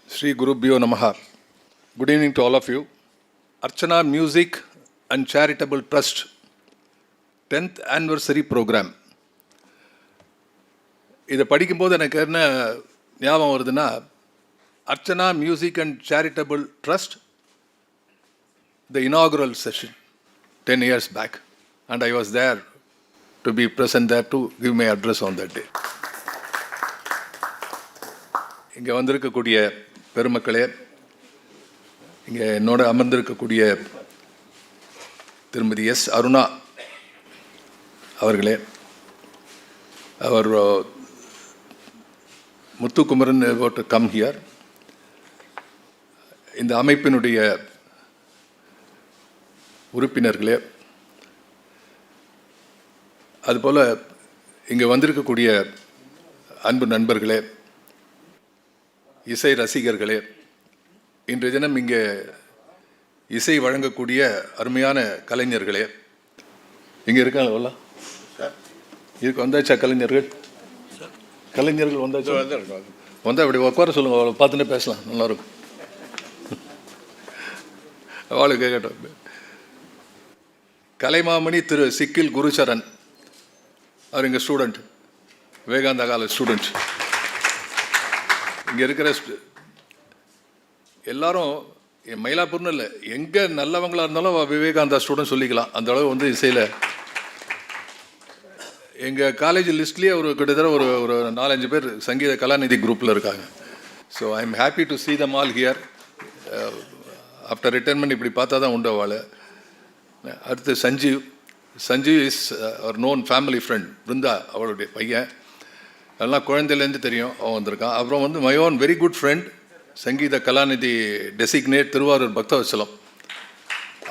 Sri Gurubhyo Namaha. Good evening to all of you. Archana Music and Charitable Trust 10th Anniversary Program. இதை படிக்கும்போது எனக்கு என்ன ஞாபகம் வருதுன்னா, Archana music and charitable trust the inaugural session 10 years back, and I was there to be present there to give my address on that day. இங்கே வந்திருக்கக்கூடிய பெருமக்களே, இங்கே என்னோட அமர்ந்திருக்கக்கூடிய திருமதி எஸ் அருணா அவர்களே, அவர் முத்துக்குமரன் டு கம் ஹியர். இந்த அமைப்பினுடைய உறுப்பினர்களே, அதுபோல் இங்கே வந்திருக்கக்கூடிய அன்பு நண்பர்களே, இசை ரசிகர்களே, இன்றைய தினம் இங்கே இசை வழங்கக்கூடிய அருமையான கலைஞர்களே, இங்கே இருக்காங்களா? இதுக்கு வந்தாச்சா கலைஞர்கள்? கலைஞர்கள் வந்தாச்சா? வந்தால் அப்படி உட்கார சொல்லுங்கள், அவளை பார்த்துட்டு பேசலாம், நல்லாயிருக்கும். அவளுக்கு கேட்கட்டும். கலைமாமணி திரு சிக்கில் குருச்சரன், அவர் எங்கள் ஸ்டூடெண்ட், விவேகானந்தா காலேஜ் ஸ்டூடெண்ட். இங்கே இருக்கிற எல்லாரும் மயிலாப்பூர்னு இல்லை, எங்கே நல்லவங்களாக இருந்தாலும் விவேகானந்தா ஸ்டூடெண்ட் சொல்லிக்கலாம். அந்த அளவு இசையில் எங்கள் காலேஜ் லிஸ்ட்லேயே கிட்டத்தட்ட ஒரு 4-5 பேர் சங்கீத கலாநிதி குரூப்பில் இருக்காங்க. So I am happy to see them all here. After retirement இப்படி பார்த்தா தான் உண்டு அவளை. அடுத்து Sanjeev is our known family friend, Brinda அவளுடைய பையன், அதெல்லாம் குழந்தையிலேருந்து தெரியும், அவன் வந்திருக்கான். அப்புறம் my own very good friend, Sangeetha Kalanidhi designate Thiruvarur Bhakthavatsalam,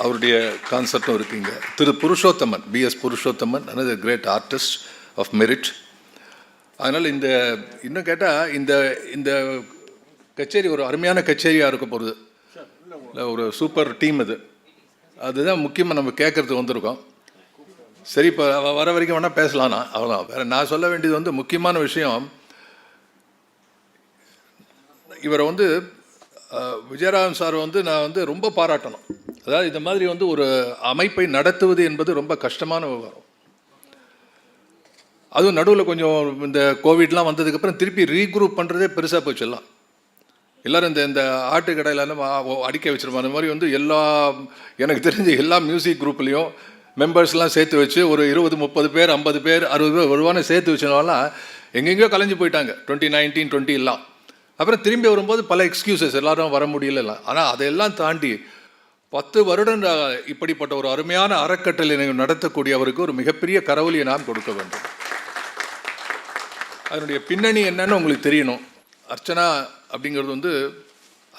அவருடைய கான்சர்ட்டும் இருக்குங்க. Thiru Purushothaman, PS Purushothaman, another great artist of merit. அதனால் இன்னும் கேட்டால் இந்த கச்சேரி ஒரு அருமையான கச்சேரியாக இருக்க போகிறது. இல்லை, ஒரு சூப்பர் டீம் அதுதான் முக்கியமாக நம்ம கேட்குறதுக்கு வந்திருக்கோம். சரி, இப்போ வர வரைக்கும் வேணால் பேசலாம்னா அவ்வளோ. வேறு நான் சொல்ல வேண்டியது முக்கியமான விஷயம், இவரை விஜயராகவன் சார் நான் ரொம்ப பாராட்டணும். அதாவது இந்த மாதிரி ஒரு அமைப்பை நடத்துவது என்பது ரொம்ப கஷ்டமான விவகாரம். அதுவும் நடுவில் கொஞ்சம் இந்த கோவிட்லாம் வந்ததுக்கப்புறம் திருப்பி ரீக்ரூப் பண்ணுறதே பெருசாக போச்சுலாம். எல்லோரும் இந்த ஆட்டு கடையில் அடிக்க வச்சுருப்பாங்க. அந்த மாதிரி எனக்கு தெரிஞ்ச எல்லா மியூசிக் குரூப்லேயும் மெம்பர்ஸ்லாம் சேர்த்து வச்சு ஒரு 20-30 பேர் 50 பேர் 60 பேர் வருவானு சேர்த்து வச்சனாலாம் எங்கெங்கேயோ கலைஞ்சு போயிட்டாங்க 2019 20 எல்லாம். அப்புறம் திரும்பி வரும்போது பல எக்ஸ்கியூசஸ், எல்லாரும் வர முடியல. ஆனால் அதையெல்லாம் தாண்டி 10 வருடம் இப்படிப்பட்ட ஒரு அருமையான அறக்கட்டளை நடத்தக்கூடியவருக்கு ஒரு மிகப்பெரிய கரவொலியை நாம் கொடுக்க வேண்டும். அதனுடைய பின்னணி என்னன்னு உங்களுக்கு தெரியணும். அர்ச்சனா அப்படிங்கிறது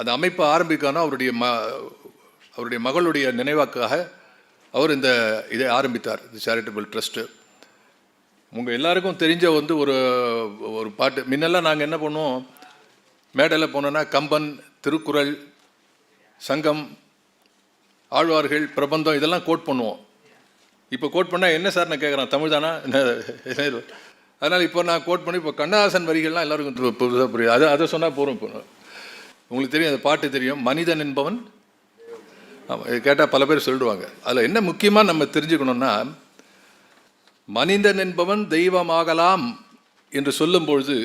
அந்த அமைப்பை ஆரம்பிக்கான அவருடைய மகளுடைய நினைவாக்காக அவர் இதை ஆரம்பித்தார், இந்த சேரிட்டபிள் ட்ரஸ்ட்டு. உங்கள் எல்லாருக்கும் தெரிஞ்ச ஒரு பாட்டு. முன்னெல்லாம் நாங்கள் என்ன பண்ணுவோம், மேடையில் போனோன்னா கம்பன், திருக்குறள், சங்கம், ஆழ்வார்கள், பிரபந்தம் இதெல்லாம் கோட் பண்ணுவோம். இப்போ கோட் பண்ணால் என்ன சார் நான் கேட்குறேன், தமிழ் தானா? அதனால் இப்போ நான் கோட் பண்ணி இப்போ கண்ணதாசன் வரிகள்லாம் எல்லாருக்கும் புதுசாக புரியுது. அதை சொன்னால் போகிறோம். இப்போ உங்களுக்கு தெரியும், அந்த பாட்டு தெரியும், மனிதன் என்பவன். ஆமாம், இது கேட்டால் பல பேர் சொல்லிடுவாங்க. அதில் என்ன முக்கியமாக நம்ம தெரிஞ்சுக்கணுன்னா, மனிதன் என்பவன் தெய்வமாகலாம் என்று சொல்லும்பொழுது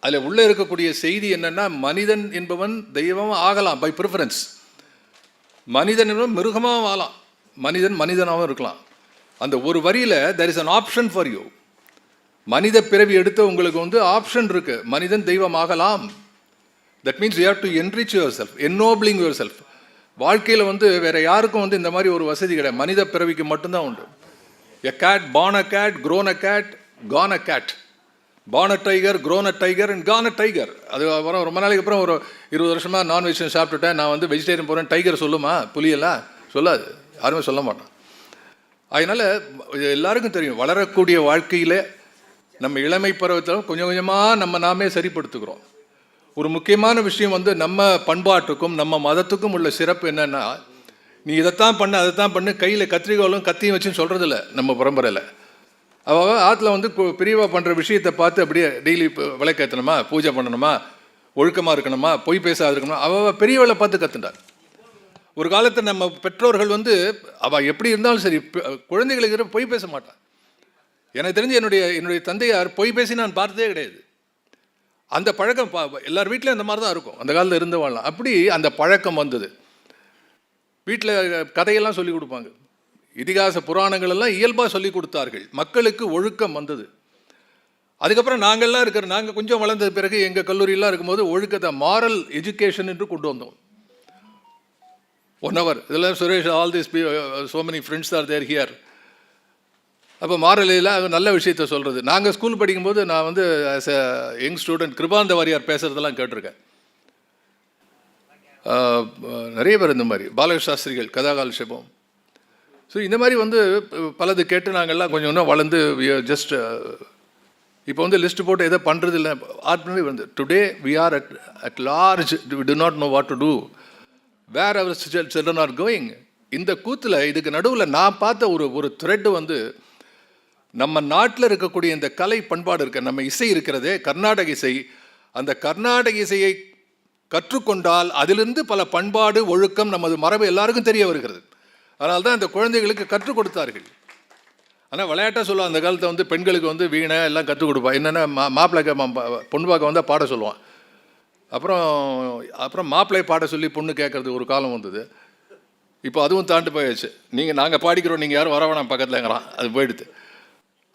அதில் உள்ளே இருக்கக்கூடிய செய்தி என்னென்னா, மனிதன் என்பவன் தெய்வம் ஆகலாம் பை ப்ரிஃபரன்ஸ். மனிதன் என்பவன் மிருகமாகவும் ஆகலாம், மனிதனாகவும் இருக்கலாம். அந்த ஒரு வரியில் there is an option for you. மனித பிறவி எடுத்த உங்களுக்கு ஆப்ஷன் இருக்குது, மனிதன் தெய்வம் ஆகலாம். That means you have to enrich your self, என்னோபிளிங் your self. வாழ்க்கையில் வேறு யாருக்கும் இந்த மாதிரி ஒரு வசதி கிடையாது, மனித பிறவிக்கு மட்டும்தான் உண்டு. எ gate born a cat, grown a cat, gone a cat. born a tiger, grown a tiger and gone a tiger. அது அப்புறம் ரொம்ப நாளைக்கு அப்புறம் ஒரு 20 வருஷமாக நான்வெஜ் சாப்பிட்டுட்டேன், நான் வெஜிடேரியன் போகிறேன், டைகர் சொல்லுமா? புலியெல்லாம் சொல்லாது, யாருமே சொல்ல மாட்டோம். அதனால் எல்லாருக்கும் தெரியும், வளரக்கூடிய வாழ்க்கையில் நம்ம இளமை பருவத்தில் கொஞ்சம் கொஞ்சமாக நாமே சரிப்படுத்துக்கிறோம். ஒரு முக்கியமான விஷயம் நம்ம பண்பாட்டுக்கும் நம்ம மதத்துக்கும் உள்ள சிறப்பு என்னென்னா, நீ இதைத்தான் பண்ணு அதைத்தான் பண்ணு, கையில் கத்திரிக்கோளும் கத்தியும் வச்சுன்னு சொல்கிறதில்ல நம்ம பரம்பரையில். அவள் ஆற்றுல பெரியவா பண்ணுற விஷயத்தை பார்த்து அப்படியே டெய்லி விளக்கேற்றணுமா, பூஜை பண்ணணுமா, ஒழுக்கமாக இருக்கணுமா, பொய் பேசாது இருக்கணுமா, அவள் பெரியவளை பார்த்து கற்றுண்டார். ஒரு காலத்தில் நம்ம பெற்றோர்கள் வந்து அவள் எப்படி இருந்தாலும் சரி குழந்தைகளுக்கு பொய் பேச மாட்டான். எனக்கு தெரிஞ்சு என்னுடைய தந்தையார் பொய் பேசி நான் பார்த்ததே கிடையாது. அந்த பழக்கம் எல்லார் வீட்லேயும் அந்த மாதிரி தான் இருக்கும், அந்த காலத்தில் இருந்து வாழலாம். அப்படி அந்த பழக்கம் வந்தது. வீட்டில் கதையெல்லாம் சொல்லி கொடுப்பாங்க, இதிகாச புராணங்கள் எல்லாம் இயல்பாக சொல்லி கொடுத்தார்கள். மக்களுக்கு ஒழுக்கம் வந்தது. அதுக்கப்புறம் நாங்கள் கொஞ்சம் வளர்ந்த பிறகு எங்கள் கல்லூரியெலாம் இருக்கும்போது ஒழுக்கத்தை மாரல் எஜுகேஷன் என்று கொண்டு வந்தோம். 1 hour இதெல்லாம் Suresh, all this so many friends are there here. அப்போ மாரலில் நல்ல விஷயத்த சொல்கிறது. நாங்கள் ஸ்கூல் படிக்கும்போது நான் வந்து as a young student Kirupananda Variyar பேசுகிறதெல்லாம் கேட்டிருக்கேன். நிறைய பேர் இந்த மாதிரி பாலசாஸ்திரிகள் கதாகாலட்சேபம். ஸோ இந்த மாதிரி வந்து பலது கேட்டு நாங்கள்லாம் கொஞ்சம் இன்னும் வளர்ந்து ஜஸ்ட் இப்போ வந்து லிஸ்ட்டு போட்டு எதை பண்ணுறது இல்லை. ஆர்டினரி வந்து today we are at large, we do not know what to do, where our children are going. இந்த கூத்தில் இதுக்கு நடுவில் நான் பார்த்த ஒரு த்ரெட்டு வந்து நம்ம நாட்டில் இருக்கக்கூடிய இந்த கலை பண்பாடு இருக்க, நம்ம இசை இருக்கிறதே கர்நாடக இசை, அந்த கர்நாடக இசையை கற்றுக்கொண்டால் அதிலிருந்து பல பண்பாடு ஒழுக்கம் நமது மரபு எல்லாருக்கும் தெரிய வருகிறது. அதனால தான் இந்த குழந்தைகளுக்கு கற்றுக் கொடுத்தார்கள். ஆனால் விளையாட்டாக சொல்லுவான், அந்த காலத்தில் வந்து பெண்களுக்கு வந்து வீணை எல்லாம் கற்றுக் கொடுப்பான். என்னென்னா மாப்பிள்ளை பொண்ணு பார்க்க வந்தால் பாட சொல்லுவான். அப்புறம் மாப்பிள்ளை பாட சொல்லி பொண்ணு கேட்குறது ஒரு காலம் வந்தது. இப்போ அதுவும் தாண்டி போயாச்சு. நாங்கள் பாடிக்கிறோம், நீங்கள் யாரும் வர வேணாம் பக்கத்துலங்கிறான், அது போயிடுது.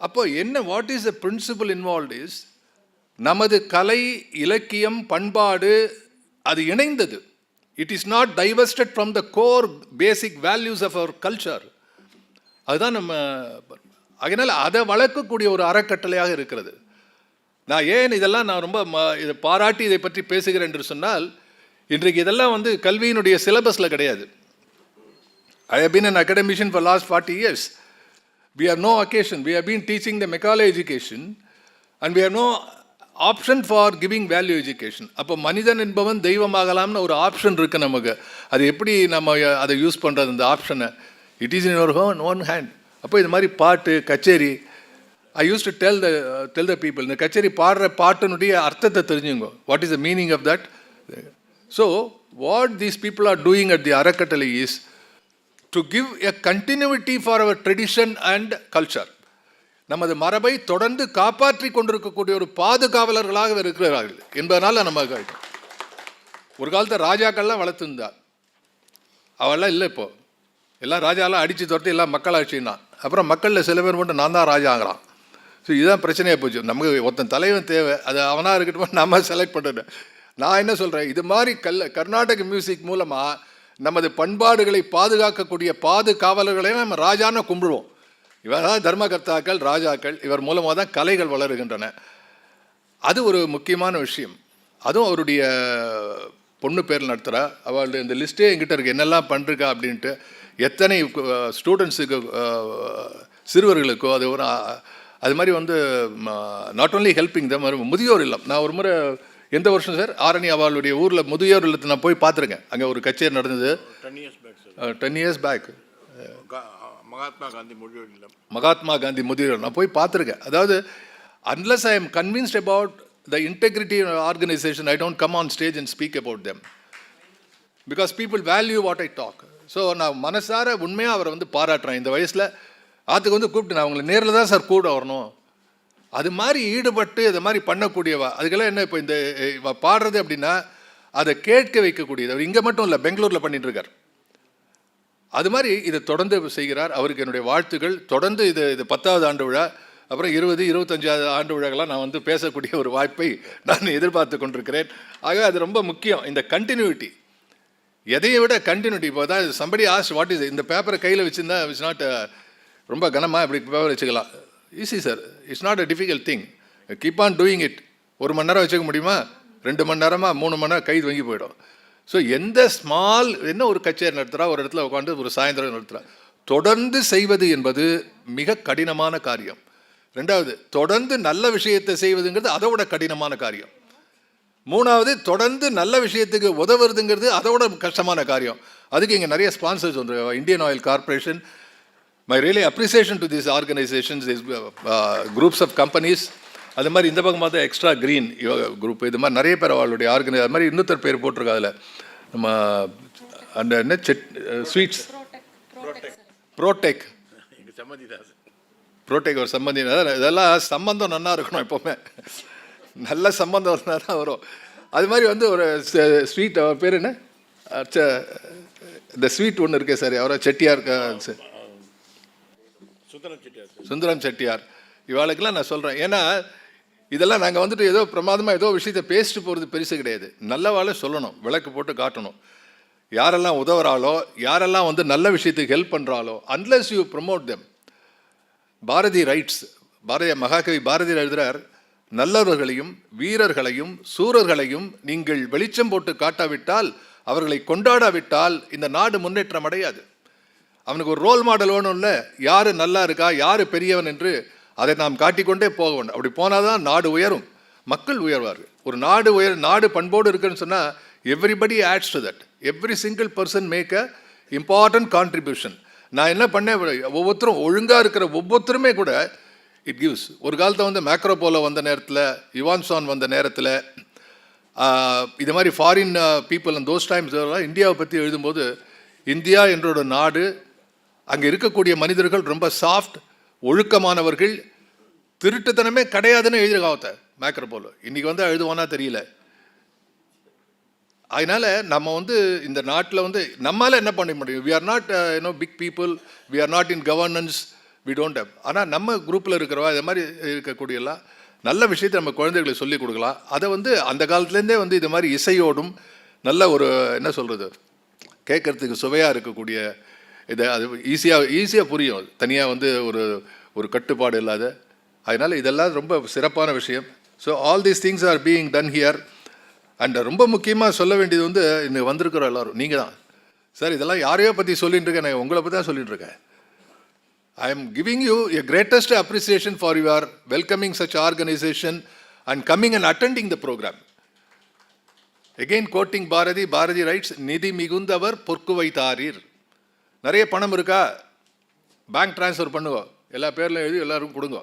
அப்போ என்ன, what is the principle involved is, நமது கலை இலக்கியம் பண்பாடு அது இணைந்தது. It is not diverted from the core basic values of our culture. அதுதான் நம்ம, அதனால் அதை வளர்க்கக்கூடிய ஒரு அறக்கட்டளையாக இருக்கிறது. நான் ஏன் இதெல்லாம் நான் ரொம்ப இதை பாராட்டி இதை பற்றி பேசுகிறேன் என்று சொன்னால், இன்றைக்கு இதெல்லாம் வந்து கல்வியினுடைய சிலபஸில் கிடையாது. I have been an academician for last 40 years. We have no occasion. We have been teaching the Macaulay education and we have no option for giving value education. அப்போ மனிதன் என்பவன் தெய்வமாகலாம்னு ஒரு ஆப்ஷன் இருக்குது நமக்கு. அது எப்படி நம்ம அதை யூஸ் பண்ணுறது, அந்த ஆப்ஷனை? It is in your own hand. அப்போ இது மாதிரி பாட்டு கச்சேரி, I use to tell the people, இந்த கச்சேரி பாடுற பாட்டினுடைய அர்த்தத்தை தெரிஞ்சுங்க. What is the meaning of that? So what these people are doing at the அறக்கட்டளை is to give a continuity for our tradition and culture. நமது மரபை தொடர்ந்து காப்பாற்றி கொண்டிருக்கக்கூடிய ஒரு பாதுகாவலர்களாக இருக்கிறார்கள் என்பதனால் நம்ம ஒரு காலத்தில் ராஜாக்கள்லாம் வளர்த்துருந்தார், அவெல்லாம் இல்லை. இப்போ எல்லாம் ராஜாலாம் அடித்து துரத்தி எல்லாம் மக்களாட்சின்னா, அப்புறம் மக்களில் சில பேர் மட்டும் நான் தான் ராஜா ஆகிறான். ஸோ இதுதான் பிரச்சனையாக போச்சு. நமக்கு ஒருத்தன் தலைவன் தேவை, அது அவனாக இருக்கட்டும், நம்ம செலக்ட் பண்ணுறேன். நான் என்ன சொல்கிறேன், இது மாதிரி கர்நாடக மியூசிக் மூலமாக நமது பண்பாடுகளை பாதுகாக்கக்கூடிய பாதுகாவலர்களை நம்ம ராஜான்னு கும்பிடுவோம். இவர் தான் தர்மகர்த்தாக்கள், ராஜாக்கள், இவர் மூலமாக தான் கலைகள் வளருகின்றன. அது ஒரு முக்கியமான விஷயம். அதுவும் அவருடைய பொண்ணு பேர் நடத்துகிறா, அவளுடைய இந்த லிஸ்ட்டே எங்கிட்ட இருக்குது, என்னெல்லாம் பண்ணுறா அப்படின்ட்டு. எத்தனை ஸ்டூடெண்ட்ஸுக்கு, சிறுவர்களுக்கோ அது மாதிரி வந்து நாட் ஓன்லி ஹெல்பிங் த முதியோர் இல்லம். நான் ஒரு முறை எந்த வருஷம் சார், ஆரணி அவளுடைய ஊரில் முதியோர் இல்லத்தை நான் போய் பார்த்துருக்கேன். அங்கே ஒரு கச்சேரி நடந்தது 10 years back. மகாத்மா காந்தி முதியோர் நான் போய் பார்த்துருக்கேன். அதாவது unless I am convinced about the integrity of an organization, I don't come on stage and speak about them because people value what I talk. So நான் மனசார உண்மையாக அவரை வந்து பாராட்டுறேன். இந்த வயசில் ஆற்றுக்கு வந்து கூப்பிட்டு, நான் அவங்களை நேரில் தான் சார் கூட வரணும், அது மாதிரி ஈடுபட்டு அதை மாதிரி பண்ணக்கூடியவா. அதுக்கெல்லாம் என்ன, இப்போ இந்த பாடுறது அப்படின்னா அதை கேட்க வைக்கக்கூடியது. அவர் இங்கே மட்டும் இல்லை, பெங்களூரில் பண்ணிட்டுருக்கார். அது மாதிரி இதை தொடர்ந்து செய்கிறார். அவருக்கு என்னுடைய வாழ்த்துக்கள். தொடர்ந்து இது 10வது ஆண்டு விழா, அப்புறம் 20, 25வது ஆண்டு விழாக்கெல்லாம் நான் வந்து பேசக்கூடிய ஒரு வாய்ப்பை நான் எதிர்பார்த்து கொண்டிருக்கிறேன். ஆக அது ரொம்ப முக்கியம், இந்த கண்டினியூட்டி. எதையை விட கண்டினியூட்டி. இப்போ தான் சம்படி ஆஸ்ட் வாட் இஸ், இந்த பேப்பரை கையில் வச்சுருந்தா இட்ஸ் நாட் ரொம்ப கனமாக இப்படி பேப்பர் வச்சுக்கலாம். Easy sir, it's not a difficult thing. Keep on doing it. 1 மணி நேரம் வச்சுக்க முடியுமா? 2 மணி நேரமாக 3 மணி நேரம் கை வங்கி போயிடும். ஸோ எந்த ஸ்மால், என்ன ஒரு கச்சேரி நடத்துகிறா, ஒரு இடத்துல உட்காந்து ஒரு சாயந்தரம் நடத்துகிறா, தொடர்ந்து செய்வது என்பது மிக கடினமான காரியம். 2வது, தொடர்ந்து நல்ல விஷயத்தை செய்வதுங்கிறது அதோட கடினமான காரியம். 3வது, தொடர்ந்து நல்ல விஷயத்துக்கு உதவுறதுங்கிறது அதோட கஷ்டமான காரியம். அதுக்கு இங்கே நிறைய ஸ்பான்சர்ஸ் வந்து, Indian oil corporation. My really appreciation to these organizations, these groups of companies அது மாதிரி இந்த பக்கம் பார்த்தா எக்ஸ்ட்ரா க்ரீன் யோகா குரூப், இது மாதிரி நிறைய பேர் அவளுடைய ஆர்கனைஸ், அது மாதிரி இன்னொருத்தர் பேர் போட்டிருக்கா அதில். நம்ம அந்த என்ன ஸ்வீட்ஸ் ப்ரோடெக் ப்ரோடெக் ஒரு சம்மந்தி. இதெல்லாம் சம்பந்தம் நல்லா இருக்கணும், எப்போவுமே நல்ல சம்பந்தம் இருந்தால் தான் வரும். அது மாதிரி வந்து ஒரு ஸ்வீட், அவர் பேர் என்ன, இந்த ஸ்வீட் ஒன்று இருக்கே சார், அவரை செட்டியார் சார், சுந்தரம் செட்டியார், இவாளுக்கெல்லாம் நான் சொல்கிறேன். ஏன்னா இதெல்லாம் நாங்கள் வந்துட்டு ஏதோ பிரமாதமாக ஏதோ விஷயத்தை பேசிட்டு போகிறது பெருசு கிடையாது. நல்லவாளே சொல்லணும், விளக்கு போட்டு காட்டணும். யாரெல்லாம் உதவுறாளோ, யாரெல்லாம் வந்து நல்ல விஷயத்துக்கு ஹெல்ப் பண்ணுறாளோ, unless you promote them. Bharathi writes, Mahakavi Bharathi எழுதுகிறார், நல்லவர்களையும் வீரர்களையும் சூரர்களையும் நீங்கள் வெளிச்சம் போட்டு காட்டாவிட்டால், அவர்களை கொண்டாடாவிட்டால் இந்த நாடு முன்னேற்றம் அடையாது. அவனுக்கு ஒரு ரோல் மாடல் வேணும் இல்லை, யார் நல்லா இருக்கா, யார் பெரியவன் என்று அதை நாம் காட்டிக்கொண்டே போக வேண்டும். அப்படி போனால் தான் நாடு உயரும், மக்கள் உயர்வார்கள். ஒரு நாடு பண்போடு இருக்குன்னு சொன்னால் everybody adds to that, every single person make a important contribution. நான் என்ன பண்ணேன், ஒவ்வொருத்தரும் ஒழுங்காக இருக்கிற ஒவ்வொருத்தருமே கூட இட் கிவ்ஸ். ஒரு காலத்தை வந்து மேக்ரோபோலோ வந்த நேரத்தில், யுவான்சான் வந்த நேரத்தில், இது மாதிரி foreign people and those times இந்தியாவை பற்றி எழுதும்போது, இந்தியா என்றோட நாடு, அங்கே இருக்கக்கூடிய மனிதர்கள் ரொம்ப சாஃப்ட், ஒழுக்கமானவர்கள், திருட்டுத்தனமே கிடையாதுன்னு எழுதியிருக்காவத்த மேக்ரோபோலோ. இன்றைக்கி வந்து எழுதுவானா தெரியல. அதனால் நம்ம வந்து இந்த நாட்டில் வந்து நம்மளால் என்ன பண்ண முடியும்? We are not big people, we are not in governance, we don't have. ஆனால் நம்ம குரூப்பில் இருக்கிறவா இது மாதிரி இருக்கக்கூடியெல்லாம் நல்ல விஷயத்தை நம்ம குழந்தைகளுக்கு சொல்லிக் கொடுக்கலாம். அதை வந்து அந்த காலத்துலேருந்தே வந்து இது மாதிரி இசையோடும் நல்ல ஒரு என்ன சொல்கிறது, கேட்குறதுக்கு சுவையாக இருக்கக்கூடிய இதை அது ஈஸியாக புரியும். தனியாக வந்து ஒரு கட்டுப்பாடு இல்லாத. அதனால் இதெல்லாம் ரொம்ப சிறப்பான விஷயம். So all these things are being ton here. And ரொம்ப முக்கியமாக சொல்ல வேண்டியது வந்து இன்னும் வந்திருக்கிற எல்லோரும் நீங்கள் தான் சார். இதெல்லாம் யாரையோ பற்றி சொல்லிட்டு இருக்கேன், நான் உங்களை பற்றி தான் சொல்லிட்டு இருக்கேன். I am giving you a greatest appreciation for your welcoming such organization and coming and attending the program. Again quoting Bharati writes, நிதி மிகுந்தவர் பொற்கு வைத்தாரீர். நிறைய பணம் இருக்கா, பேங்க் டிரான்ஸ்ஃபர் பண்ணுங்க, எல்லா பேர்லையும் எழுதி எல்லாரும் கொடுங்க.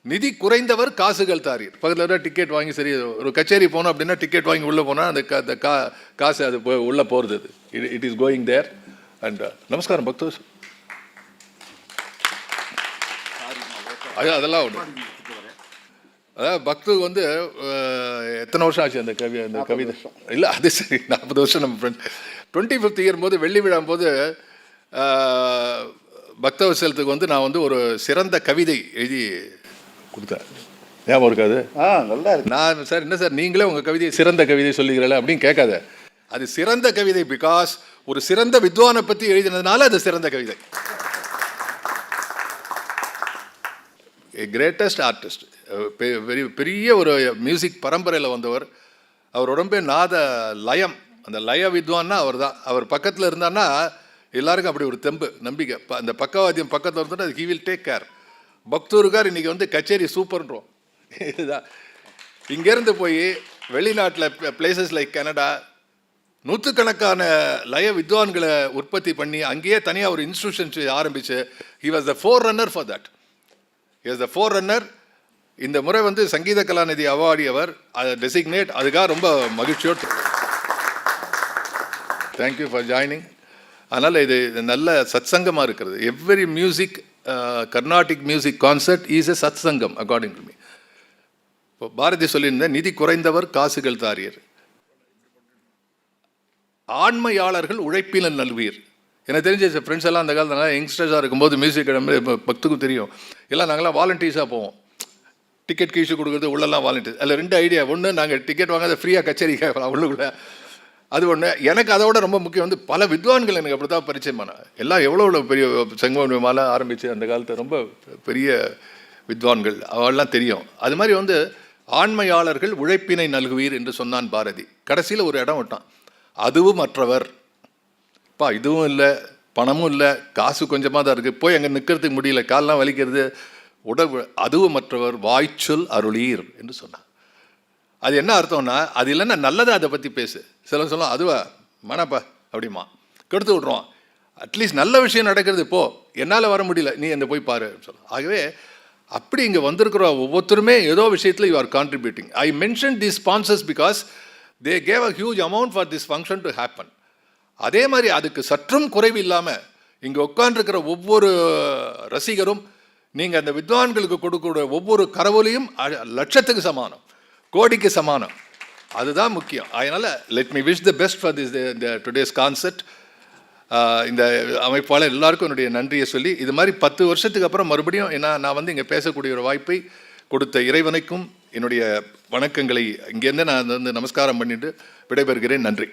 நிதி குறைந்தவர் காசுகள் தாரீர். பக்கத்தில் டிக்கெட் வாங்கி, சரி ஒரு கச்சேரி போனோம் அப்படின்னா டிக்கெட் வாங்கி உள்ளே போனால் அந்த காசு அது உள்ளே போகிறது, it is going there. And நமஸ்காரம் பக்தோஸ். அதெல்லாம் ஒன்று. அதாவது பக்து வந்து எத்தனை வருஷம் ஆச்சு அந்த கவிதை இல்லை, அது சரி 40 வருஷம். நம்ம ஃப்ரெண்ட் 25th இயர் போது, வெள்ளி விழா போது பக்தவசலத்துக்கு வந்து நான் வந்து ஒரு சிறந்த கவிதை எழுதி கொடுத்தேன். ஞாபகம் இருக்காது? நல்லா இருக்கு. நான் சார் என்ன சார் நீங்களே உங்கள் கவிதையை சிறந்த கவிதை சொல்லிக்கிறல அப்படின்னு கேட்காத. அது சிறந்த கவிதை பிகாஸ் ஒரு சிறந்த வித்வானை பற்றி எழுதினதுனால அது சிறந்த கவிதை. கிரேட்டஸ்ட் ஆர்டிஸ்ட், பெரிய ஒரு மியூசிக் பரம்பரையில் வந்தவர். அவர் உடம்பே நாத லயம், அந்த லய வித்வான்னா அவர் தான். அவர் பக்கத்தில் இருந்தார்னா எல்லாருக்கும் அப்படி ஒரு தெம்பு, நம்பிக்கை. அந்த பக்கவாத்தியம் பக்கத்தில் இருந்துட்டு அது ஹி வில் டேக் கேர். பக்தூருக்கார் இன்றைக்கி வந்து கச்சேரி சூப்பர்ன்றோம். இதுதான். இங்கேருந்து போய் வெளிநாட்டில் பிளேசஸ் லைக் கனடா நூற்றுக்கணக்கான லய வித்வான்களை உற்பத்தி பண்ணி அங்கேயே தனியாக ஒரு இன்ஸ்டியூஷன் ஆரம்பித்து he was the four runner for that. Is the four runner. இந்த முறை வந்து சங்கீத கலாநிதி அவார்டியவர் அதை டெசிக்னேட். அதுக்காக ரொம்ப மகிழ்ச்சியோடு தேங்க்யூ ஃபார் ஜாயினிங். அதனால் இது நல்ல சத்சங்கமாக இருக்கிறது. Every music, Carnatic music concert is a சத்சங்கம் அக்கார்டிங் டு மீ. இப்போ பாரதி சொல்லியிருந்தேன், நிதி குறைந்தவர் காசுகள் தாரியர், ஆண்மையாளர்கள் உழைப்பில நல்வீர். எனக்கு தெரிஞ்ச ஃப்ரெண்ட்ஸ் எல்லாம் அந்த காலத்தில் யங்ஸ்டர்ஸாக இருக்கும்போது மியூசிக் பக்துக்கும் தெரியும், எல்லாம் நாங்கள்லாம் வாலண்டியர்ஸாக போவோம். டிக்கெட் கீழ்ச்சி கொடுக்குறது உள்ளெல்லாம் வாலண்டியர். அதில் 2 ஐடியா. ஒன்று, நாங்கள் டிக்கெட் வாங்காத ஃப்ரீயாக கச்சேரி கேட்கலாம் உள்ளுக்குள்ளே. அது ஒன்று. எனக்கு அதோட ரொம்ப முக்கியம் வந்து பல வித்வான்கள் எனக்கு அப்படி தான் பரிச்சயமான. எல்லாம் எவ்வளோ பெரிய செங்கோன் விமால ஆரம்பித்து அந்த காலத்தை ரொம்ப பெரிய வித்வான்கள் அவெல்லாம் தெரியும். அது மாதிரி வந்து ஆண்மையாளர்கள் உழைப்பினை நல்குவீர் என்று சொன்னான் பாரதி. கடைசியில் ஒரு இடம் விட்டான், அதுவும் மற்றவர். இதுவும் இல்லை, பணமும் இல்லை, காசு கொஞ்சமாக தான் இருக்குது, போய் அங்கே நிற்கிறதுக்கு முடியல, காலெலாம் வலிக்கிறது, உடல், அதுவும் மற்றவர் வாய்ச்சொல் அருளீர் என்று சொன்னான். அது என்ன அர்த்தம்னா, அது இல்லைன்னா நல்லதை அதை பற்றி பேசு. சில சொல்லலாம் அதுவா மனப்பா அப்படிமா கெடுத்து விட்ருவான். அட்லீஸ்ட் நல்ல விஷயம் நடக்கிறது, போ, என்னால் வர முடியல, நீ அந்த போய் பாரு சொல்லலாம். ஆகவே அப்படி இங்கே வந்திருக்கிற ஒவ்வொருத்தருமே ஏதோ விஷயத்தில் you are contributing. I mention the sponsors because they gave a huge amount for this function to happen. அதே மாதிரி அதுக்கு சற்றும் குறைவு இல்லாமல் இங்கே உட்காண்டிருக்கிற ஒவ்வொரு ரசிகரும் நீங்கள் அந்த வித்வான்களுக்கு கொடுக்கக்கூடிய ஒவ்வொரு கரவொலியும் லட்சத்துக்கு சமானம், கோடிக்கு சமானம். அதுதான் முக்கியம். அதனால் let me wish the best for this today's concert. இந்த அமைப்பாளர் எல்லாருக்கும் என்னுடைய நன்றியை சொல்லி, இது மாதிரி 10 வருஷத்துக்கு அப்புறம் மறுபடியும் நான் வந்து இங்கே பேசக்கூடிய ஒரு வாய்ப்பை கொடுத்த இறைவனுக்கும் என்னுடைய வணக்கங்களை இங்கேருந்து நான் வந்து நமஸ்காரம் பண்ணிட்டு விடைபெறுகிறேன். நன்றி.